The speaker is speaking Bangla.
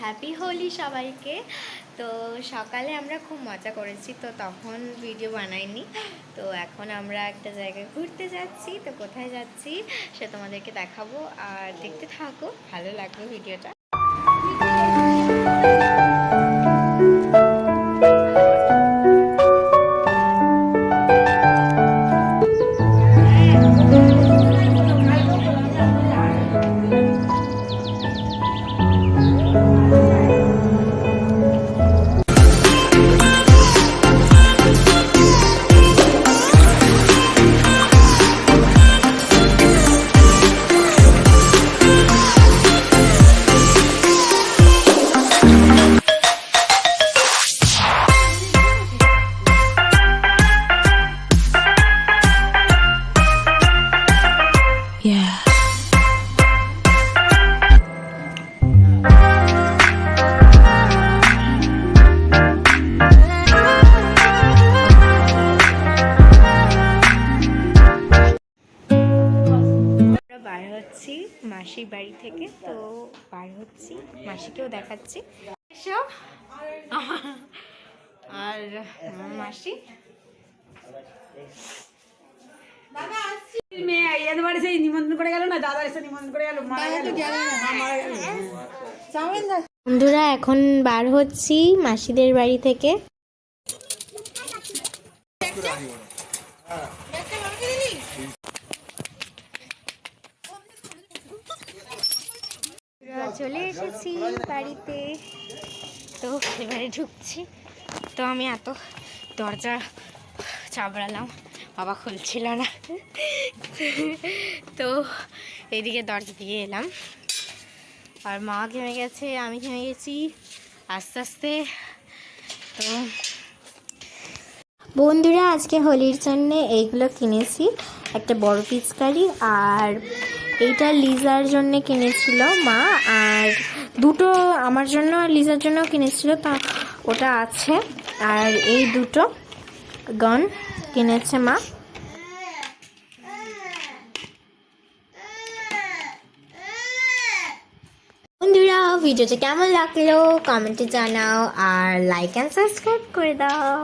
হ্যাপি হোলি সবাইকে। তো সকালে আমরা খুব মজা করেছি, তো তখন ভিডিও বানাইনি। তো এখন আমরা একটা জায়গায় ঘুরতে যাচ্ছি, তো কোথায় যাচ্ছি সে তোমাদেরকে দেখাবো, আর দেখতে থাকো, ভালো লাগবে ভিডিওটা। বার হচ্ছি মাসির বাড়ি থেকে, তো বার হচ্ছি, মাসিকেও দেখাচ্ছি। এসো। আর মাসি বন্ধুরা এখন বার হচ্ছি মাসিদের বাড়ি থেকে। চলে এসেছি বাড়িতে, তো এবারে ঢুকছি। তো আমি এত দরজা চাবড়ালাম, বাবা খুলছিল না, তো এইদিকে দরজা দিয়ে এলাম। আর মা ঘেমে গেছে, আমি ঘেমে গেছি আস্তে আস্তে। তো বন্ধুরা আজকে হোলির জন্যে এইগুলো কিনেছি, একটা বড় পিচকারি, আর এইটা লিজার জন্য কিনেছিল মা, আর দুটো আমার জন্য আর লিজার জন্য কিনেছিল, তা ওটা আছে। আর এই দুটো গান কিনেছে মা। বন্ধুরা ভিডিওটা কেমন লাগলো কমেন্টে জানাও, আর লাইক অ্যান্ড সাবস্ক্রাইব করে দাও।